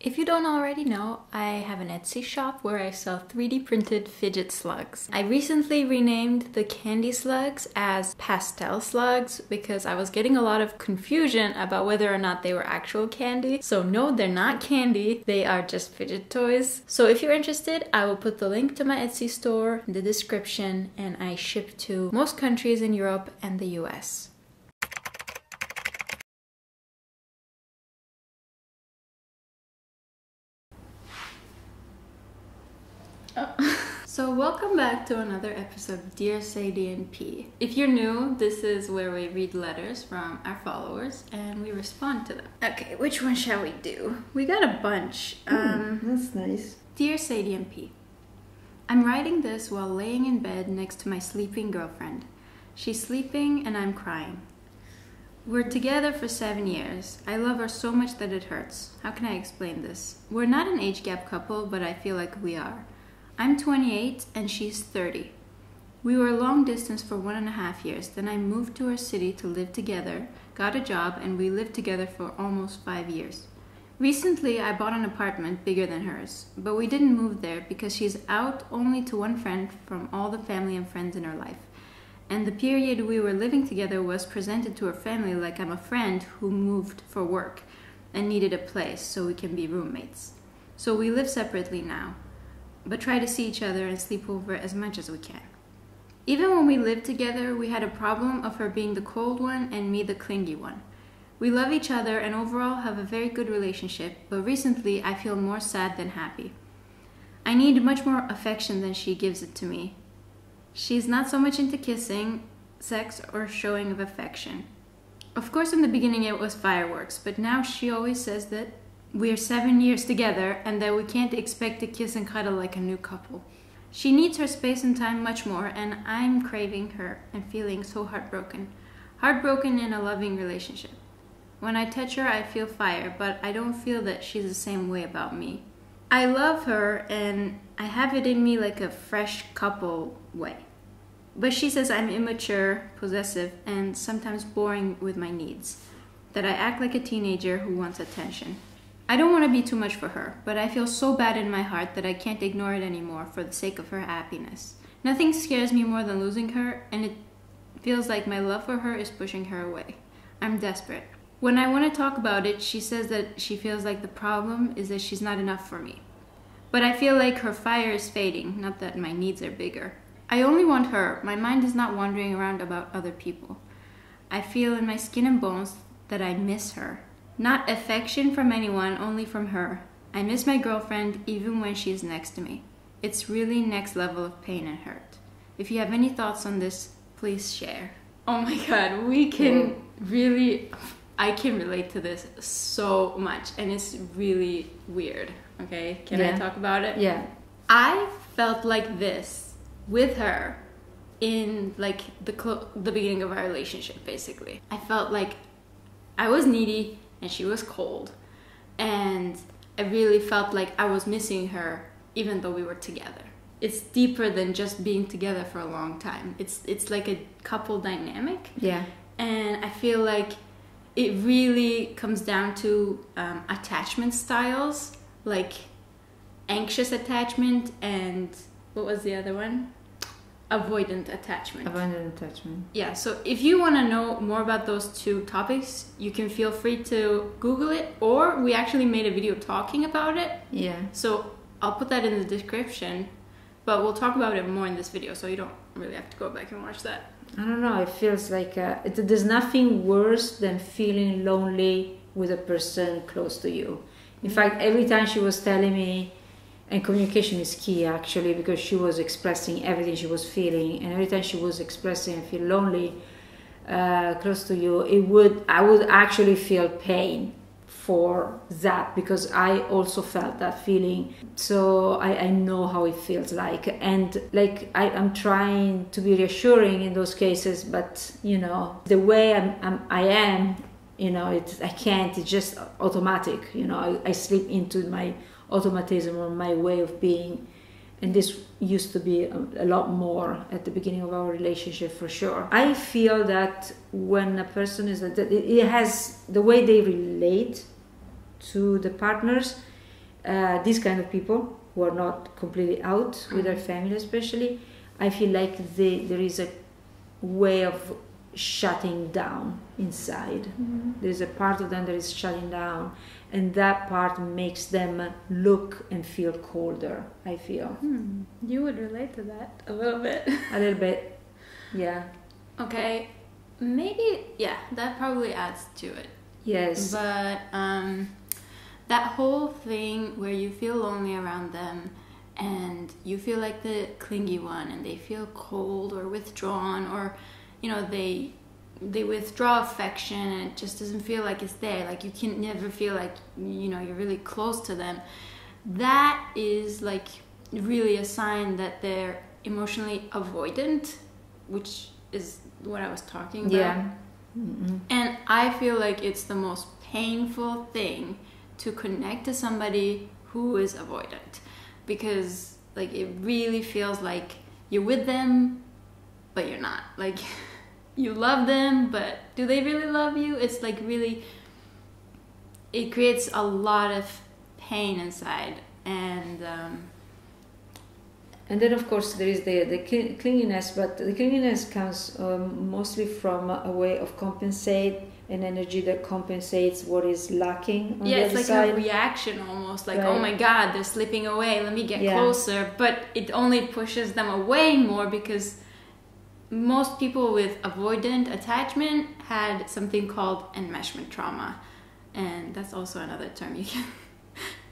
If you don't already know, I have an Etsy shop where I sell 3D printed fidget slugs. I recently renamed the candy slugs as pastel slugs because I was getting a lot of confusion about whether or not they were actual candy. So no, they're not candy, they are just fidget toys. So if you're interested, I will put the link to my Etsy store in the description, and I ship to most countries in Europe and the US. So welcome back to another episode of Dear Sadie and P. If you're new, this is where we read letters from our followers and we respond to them. Okay, which one shall we do? We got a bunch. That's nice. Dear Sadie and P. I'm writing this while laying in bed next to my sleeping girlfriend. She's sleeping and I'm crying. We're together for 7 years. I love her so much that it hurts. How can I explain this? We're not an age gap couple, but I feel like we are. I'm 28 and she's 30. We were long distance for 1.5 years. Then I moved to her city to live together, got a job, and we lived together for almost 5 years. Recently, I bought an apartment bigger than hers, but we didn't move there because she's out only to one friend from all the family and friends in her life. And the period we were living together was presented to her family like I'm a friend who moved for work and needed a place so we can be roommates. So we live separately now, but try to see each other and sleep over as much as we can. Even when we lived together, we had a problem of her being the cold one and me the clingy one. We love each other and overall have a very good relationship, but recently I feel more sad than happy. I need much more affection than she gives it to me. She's not so much into kissing, sex, or showing of affection. Of course, in the beginning it was fireworks, but now she always says that we're 7 years together and that we can't expect to kiss and cuddle like a new couple. She needs her space and time much more, and I'm craving her and feeling so heartbroken. Heartbroken in a loving relationship. When I touch her, I feel fire, but I don't feel that she's the same way about me. I love her and I have it in me like a fresh couple way. But she says I'm immature, possessive, and sometimes boring with my needs. That I act like a teenager who wants attention. I don't want to be too much for her, but I feel so bad in my heart that I can't ignore it anymore for the sake of her happiness. Nothing scares me more than losing her, and it feels like my love for her is pushing her away. I'm desperate. When I want to talk about it, she says that she feels like the problem is that she's not enough for me. But I feel like her fire is fading, not that my needs are bigger. I only want her. My mind is not wandering around about other people. I feel in my skin and bones that I miss her. Not affection from anyone, only from her. I miss my girlfriend even when she's next to me. It's really next level of pain and hurt. If you have any thoughts on this, please share. Oh my god, I can relate to this so much, and it's really weird. Okay, can I talk about it? Yeah. I felt like this with her in like the beginning of our relationship, basically. I felt like I was needy and she was cold, and I really felt like I was missing her even though we were together. It's deeper than just being together for a long time. It's like a couple dynamic. Yeah. And I feel like it really comes down to attachment styles, like anxious attachment and what was the other one? Avoidant attachment. Avoidant attachment. Yeah, so if you want to know more about those two topics, you can feel free to Google it, or we actually made a video talking about it. Yeah. So I'll put that in the description, but we'll talk about it more in this video, so you don't really have to go back and watch that. I don't know, it feels like there's nothing worse than feeling lonely with a person close to you. In fact, every time she was telling me, and communication is key actually, because she was expressing everything she was feeling, and every time she was expressing and feel lonely close to you, I would actually feel pain for that, because I also felt that feeling. So I know how it feels like, and like I'm trying to be reassuring in those cases, but you know, the way I am, you know, I can't, it's just automatic, you know, I slip into my automatism or my way of being, and this used to be a lot more at the beginning of our relationship, for sure. I feel that when a person is, that it has the way they relate to the partners these kind of people who are not completely out with their family, especially, I feel like there is a way of shutting down inside. There's a part of them that is shutting down, and that part makes them look and feel colder, I feel. You would relate to that a little bit. A little bit, yeah. Okay, maybe, yeah, that probably adds to it. Yes. But that whole thing where you feel lonely around them and you feel like the clingy one and they feel cold or withdrawn, or they withdraw affection and it just doesn't feel like it's there, like you can never feel like you're really close to them, that is like really a sign that they're emotionally avoidant, which is what I was talking about. Yeah. And I feel like it's the most painful thing to connect to somebody who is avoidant, because like it really feels like you're with them but you're not, like you love them but do they really love you? It's like really, it creates a lot of pain inside. And then of course there is the clinginess, but the clinginess comes mostly from a way of compensate, an energy that compensates what is lacking on the other it's like side. a reaction almost, like, Right. oh my god, they're slipping away, let me get Yeah. closer. But it only pushes them away more, because most people with avoidant attachment had something called enmeshment trauma, and that's also another term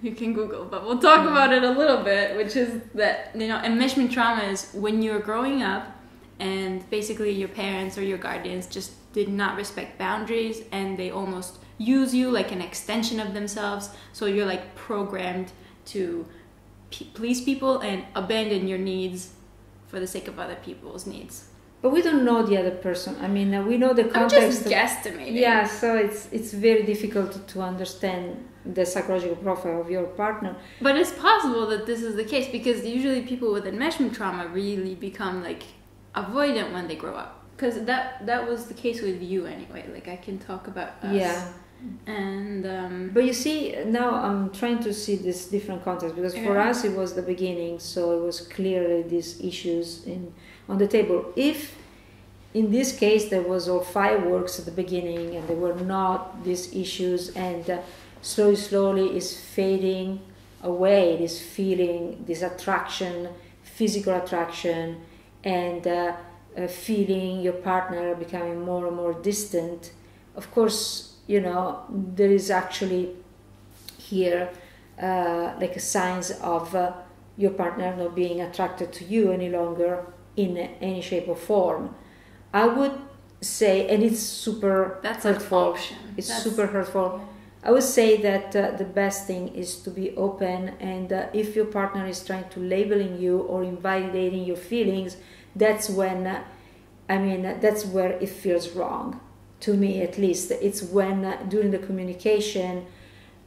you can Google, but we'll talk about it a little bit, which is that, enmeshment trauma is when you're growing up and basically your parents or your guardians just did not respect boundaries and they almost use you like an extension of themselves. So you're like programmed to please people and abandon your needs for the sake of other people's needs. But we don't know the other person. I mean, we know the I'm context. just guesstimating. Yeah, so it's very difficult to understand the psychological profile of your partner. But it's possible that this is the case, because usually people with enmeshment trauma really become like avoidant when they grow up. Because that was the case with you anyway. Like I can talk about us. Yeah. And But you see, now I'm trying to see this different context, because for us it was the beginning, so it was clearly these issues on the table. If in this case there was all fireworks at the beginning and there were not these issues, and slowly is fading away, this feeling, this attraction, physical attraction, and feeling your partner becoming more and more distant, of course, there is actually here like a signs of your partner not being attracted to you any longer in any shape or form. I would say, and it's super hurtful. That's super hurtful. I would say that the best thing is to be open, and if your partner is trying to labeling you or invalidating your feelings, that's when, that's where it feels wrong. To me, at least, it's when during the communication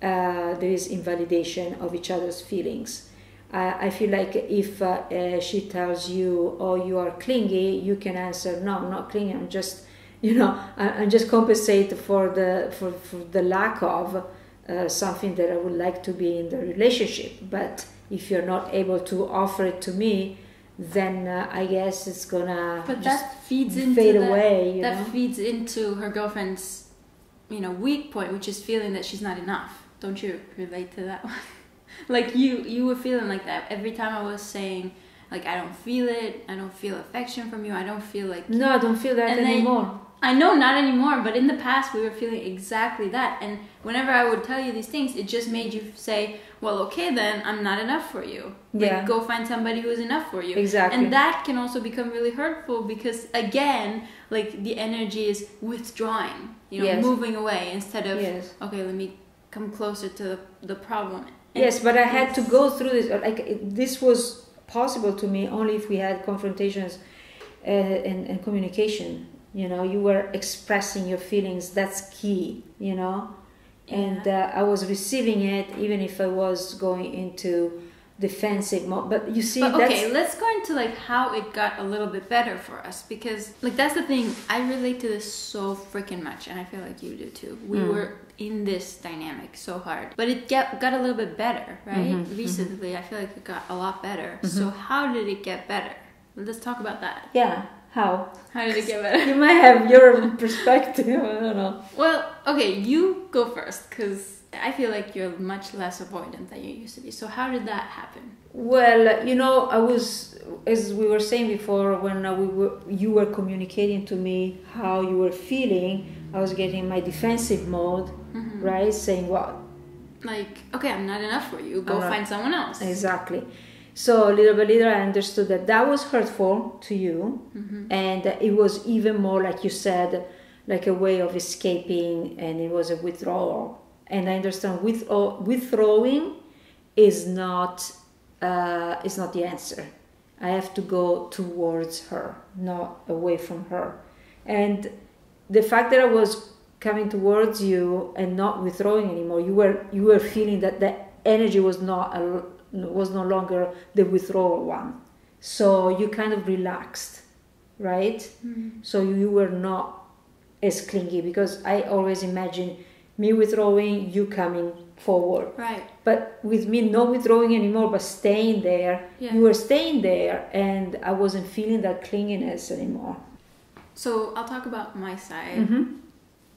there is invalidation of each other's feelings. I feel like if she tells you, "Oh, you are clingy," you can answer, "No, I'm not clingy. I'm just, I'm just compensate for the lack of something that I would like to be in the relationship." But if you're not able to offer it to me, then I guess it's gonna. But that feeds into fade away. That feeds into her girlfriend's, weak point, which is feeling that she's not enough. Don't you relate to that one? Like you were feeling like that every time I was saying, like, I don't feel it. I don't feel affection from you. I don't feel like. No, I don't feel that anymore. I know, not anymore, but in the past we were feeling exactly that. And whenever I would tell you these things, it just made you say, well, okay, then I'm not enough for you. Like, go find somebody who is enough for you. Exactly. And that can also become really hurtful, because, again, like, the energy is withdrawing, moving away, instead of, okay, let me come closer to the problem. And yes, but I had to go through this. This was possible to me only if we had confrontations and communication. You were expressing your feelings. That's key, and I was receiving it, even if I was going into defensive mode. But you see, but okay, let's go into like how it got a little bit better for us, because like that's the thing, I relate to this so freaking much, and I feel like you do too. We were in this dynamic so hard, but it got a little bit better, right? Recently I feel like it got a lot better. So how did it get better? Let's talk about that. Yeah, how did it get better? You might have your perspective. I don't know. Well, okay, you go first, because I feel like you're much less avoidant than you used to be. So how did that happen? Well, you know, I was, as we were saying before, when you were communicating to me how you were feeling, I was getting my defensive mode, right? Saying what? Like, okay, I'm not enough for you. Go find someone else. Exactly. So little by little, I understood that was hurtful to you, and it was even more, like you said, like a way of escaping, and it was a withdrawal. And I understand withdrawing is not the answer. I have to go towards her, not away from her. And the fact that I was coming towards you and not withdrawing anymore, you were feeling that the energy was no longer the withdrawal one. So you kind of relaxed, right? So you were not as clingy, because I always imagine me withdrawing, you coming forward. Right. But with me not withdrawing anymore, but staying there, you were staying there, and I wasn't feeling that clinginess anymore. So I'll talk about my side,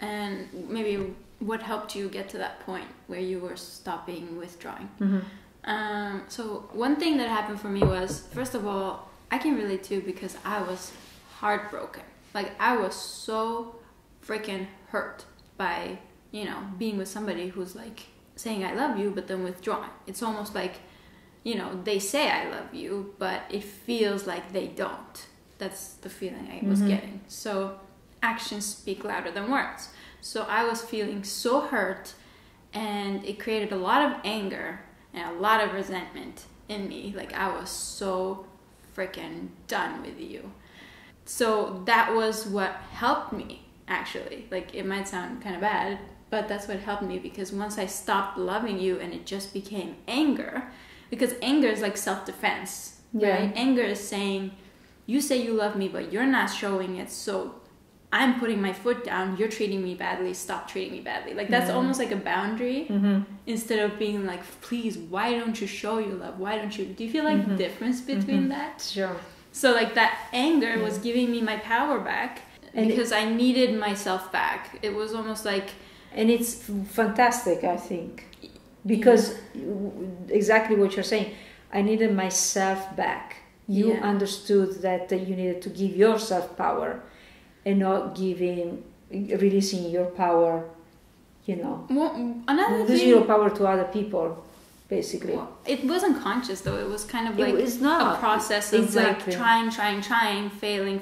and maybe what helped you get to that point where you were stopping withdrawing. So one thing that happened for me was, first of all, I can relate to, because I was heartbroken. Like, I was so freaking hurt by, you know, being with somebody who's like saying I love you, but then withdrawing. It's almost like, you know, they say I love you, but it feels like they don't. That's the feeling I was getting. So actions speak louder than words. So I was feeling so hurt, and it created a lot of anger and a lot of resentment in me. Like, I was so freaking done with you. So that was what helped me, actually. Like, it might sound kind of bad, but that's what helped me, because once I stopped loving you and it just became anger, because anger is like self-defense, right? Anger is saying, you say you love me, but you're not showing it, so I'm putting my foot down, you're treating me badly, stop treating me badly. Like, that's almost like a boundary, instead of being like, please, why don't you show your love? Why don't you? Do you feel like the difference between that? Sure. So like that anger was giving me my power back, and because I needed myself back. It was almost like... And it's fantastic, I think, because exactly what you're saying, I needed myself back. You understood that you needed to give yourself power, and not releasing your power, you know, losing your power to other people, basically. Well, it wasn't conscious, though. It was kind of like a process of like trying, failing,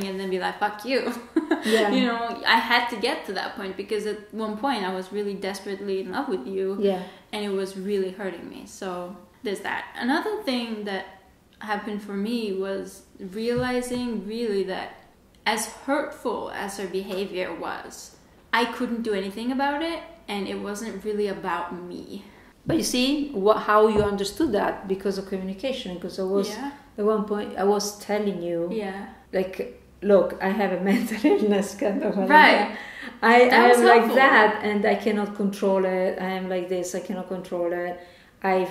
and then be like, fuck you. Yeah. You know, I had to get to that point, because at one point I was really desperately in love with you. Yeah. And it was really hurting me. So there's that. Another thing that happened for me was realizing really that, as hurtful as her behavior was, I couldn't do anything about it, and it wasn't really about me. But you see how you understood that, because of communication. Because I was at one point I was telling you, like, look, I have a mental illness, kind of. Right. I am like that, and I cannot control it. I am like this, I cannot control it. I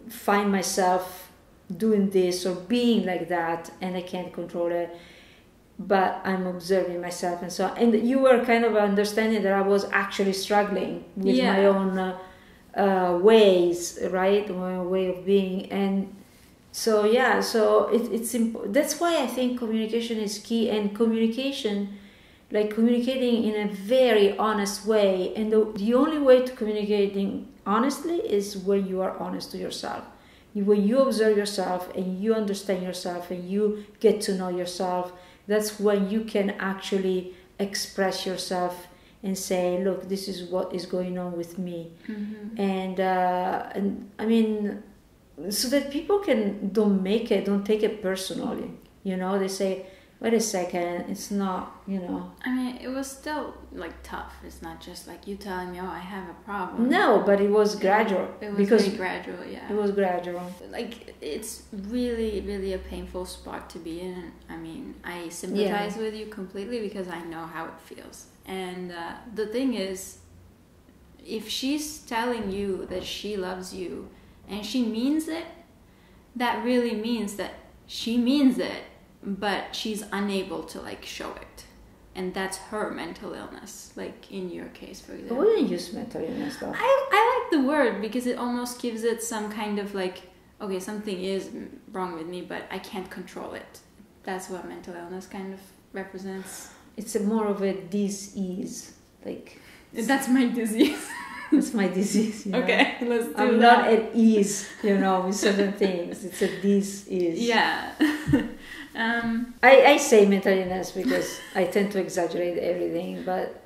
find myself doing this or being like that, and I can't control it. But I'm observing myself, and so on. And you were kind of understanding that I was actually struggling with my own ways, right? My way of being. And so it's that's why I think communication is key, and communication, like communicating in a very honest way. And the only way to communicating honestly is when you are honest to yourself. When you observe yourself and you understand yourself and you get to know yourself, that's when you can actually express yourself and say, look, this is what is going on with me. And I mean, so that people don't take it personally. You know, they say, wait a second, it's not, I mean, it was still like tough. It's not just like you telling me, oh, I have a problem. No, but it was gradual. It was because very gradual, yeah. It was gradual. Like, it's really, really a painful spot to be in. I mean, I sympathize with you completely because I know how it feels. And the thing is, if she's telling you that she loves you and she means it, that really means that she means it, but she's unable to like show it, and that's her mental illness, like in your case, for example. I wouldn't use mental illness though. I like the word because it almost gives it some kind of like, okay, something is wrong with me, but I can't control it. That's what mental illness kind of represents. It's more of a disease, like that's my disease. That's my disease. Okay, let's do I'm that. not at ease, with certain things. It's a disease. Yeah. I say mental illness because I tend to exaggerate everything, but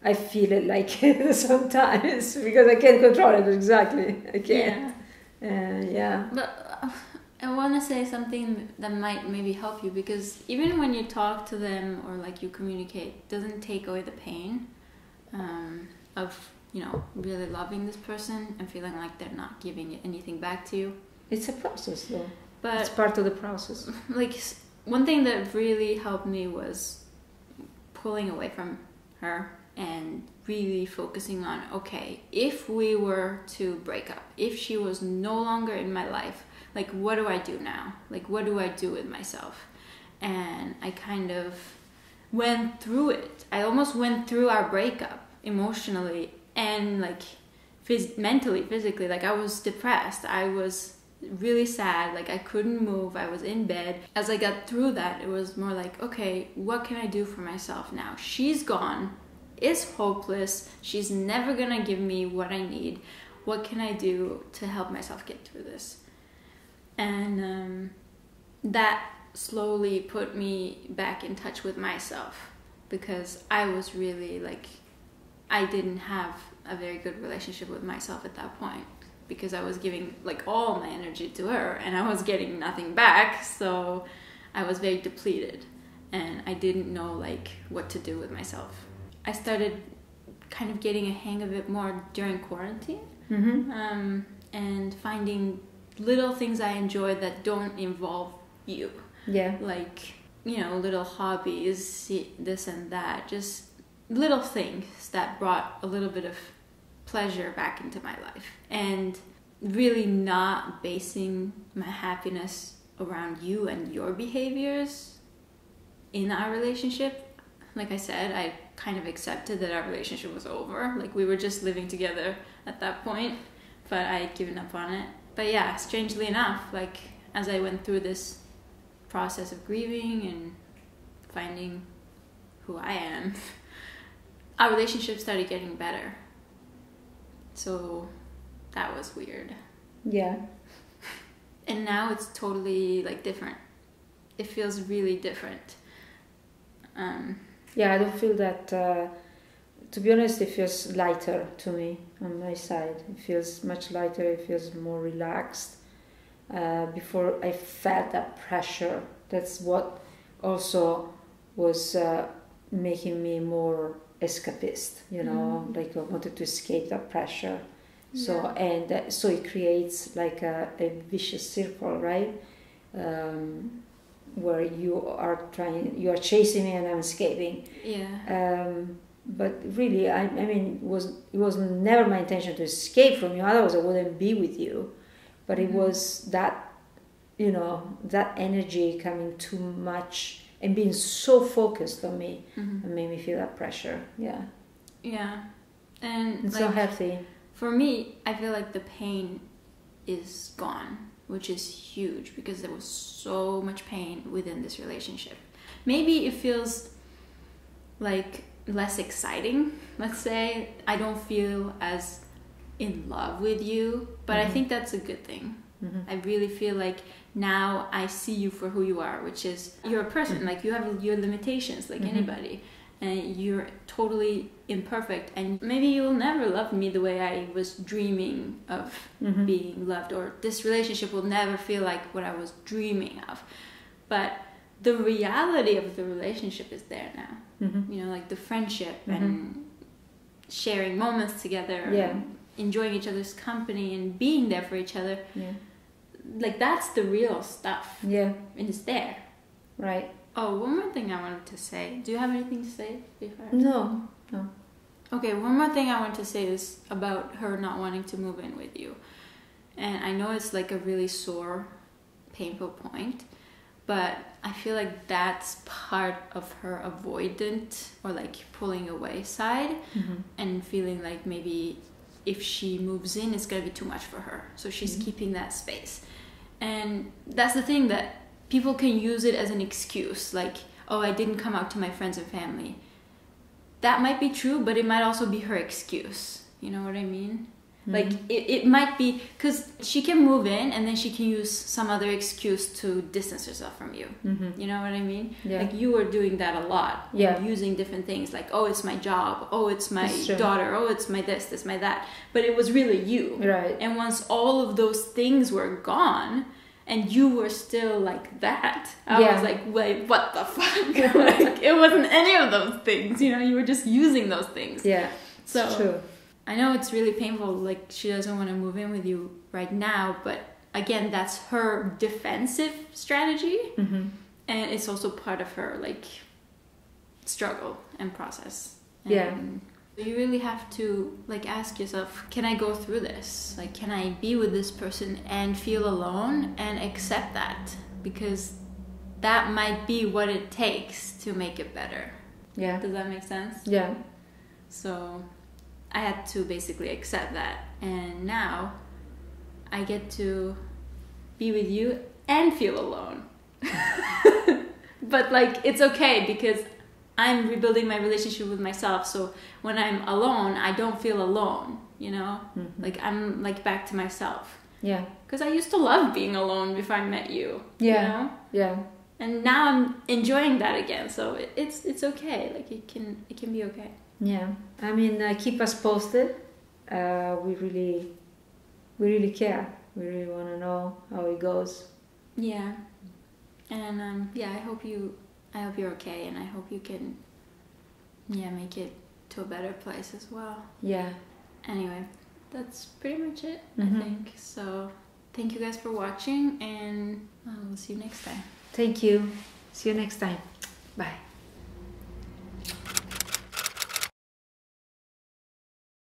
I feel it like it sometimes because I can't control it. Exactly, I can't. Yeah. But I want to say something that might maybe help you, because even when you talk to them or like you communicate, it doesn't take away the pain of really loving this person and feeling like they're not giving anything back to you. It's a process though. But it's part of the process. Like, one thing that really helped me was pulling away from her and really focusing on, okay, if we were to break up, if she was no longer in my life, like, what do I do now? Like, what do I do with myself? And I kind of went through it. I almost went through our breakup emotionally and like mentally, physically. Like, I was depressed. I was really sad. Like, I couldn't move. I was in bed. As I got through that, it was more like, okay, what can I do for myself now? She's gone. It's hopeless. She's never gonna give me what I need. What can I do to help myself get through this? And that slowly put me back in touch with myself, because I was really like, I didn't have a very good relationship with myself at that point, because I was giving like all my energy to her and I was getting nothing back. So I was very depleted and I didn't know like what to do with myself. I started kind of getting a hang of it more during quarantine. And finding little things I enjoy that don't involve you. Yeah. Like, little hobbies, this and that, just little things that brought a little bit of pleasure back into my life, and really not basing my happiness around you and your behaviors in our relationship. Like I said, I kind of accepted that our relationship was over. Like, we were just living together at that point, but I had given up on it. But yeah, strangely enough, like, as I went through this process of grieving and finding who I am, our relationship started getting better. So that was weird. Yeah. And now it's totally like different. It feels really different. Yeah, I don't feel that. To be honest, it feels lighter to me on my side. It feels much lighter. It feels more relaxed. Before I felt that pressure. That's what also was making me more escapist. Like I wanted to escape that pressure. So so it creates like a vicious circle, right? Where you are chasing me and I'm escaping. Yeah. But really, I mean, it was never my intention to escape from you. Otherwise, I wouldn't be with you. But it was that, that energy coming too much and being so focused on me and made me feel that pressure. Yeah. Yeah. And it's like, so healthy. For me, I feel like the pain is gone, which is huge, because there was so much pain within this relationship. Maybe it feels like less exciting, let's say. I don't feel as in love with you, but I think that's a good thing. I really feel like now I see you for who you are, which is you're a person. Like, you have your limitations like anybody, and you're totally imperfect, and maybe you'll never love me the way I was dreaming of being loved, or this relationship will never feel like what I was dreaming of. But the reality of the relationship is there now. Mm-hmm. You know, like the friendship Mm-hmm. and sharing moments together, Yeah. and enjoying each other's company and being there for each other. Yeah. Like that's the real stuff. Yeah. And it's there. Right. Oh, one more thing I wanted to say. Do you have anything to say before? No. No. Okay, one more thing I want to say is about her not wanting to move in with you. And I know it's like a really sore, painful point, but I feel like that's part of her avoidant or like pulling away side, Mm-hmm. and feeling like maybe if she moves in, it's going to be too much for her. So she's keeping that space. And that's the thing, that people can use it as an excuse. Like, oh, I didn't come out to my friends and family. That might be true, but it might also be her excuse. You know what I mean? Mm-hmm. Like, it might be, because she can move in and then she can use some other excuse to distance herself from you. Mm-hmm. You know what I mean? Yeah. Like, you were doing that a lot. Yeah. Using different things like, oh, it's my job. Oh, it's my That's true. daughter. Oh, it's my this, my that. But it was really you. Right. And once all of those things were gone, and you were still like that, I Yeah. was like, wait, what the fuck? Like, it wasn't any of those things, you know, you were just using those things. Yeah. So It's true. I know it's really painful, like she doesn't want to move in with you right now, but again, that's her defensive strategy, Mm-hmm. and it's also part of her like struggle and process. Yeah. And you really have to like ask yourself, can I go through this? Like, can I be with this person and feel alone and accept that? Because that might be what it takes to make it better. Yeah. Does that make sense? Yeah. So I had to basically accept that, and now I get to be with you and feel alone. But like, it's okay because I'm rebuilding my relationship with myself, so when I'm alone, I don't feel alone, you know? Mm-hmm. Like, I'm like back to myself. Yeah. Because I used to love being alone before I met you, Yeah. you know? Yeah. And now I'm enjoying that again, so it's okay. Like, it can be okay. Yeah. I mean, keep us posted. We really care. We really want to know how it goes. Yeah. And yeah, I hope you're okay, and I hope you can make it to a better place as well. Yeah. Anyway, that's pretty much it, Mhm. I think. So thank you guys for watching, and we'll see you next time. Thank you. See you next time. Bye.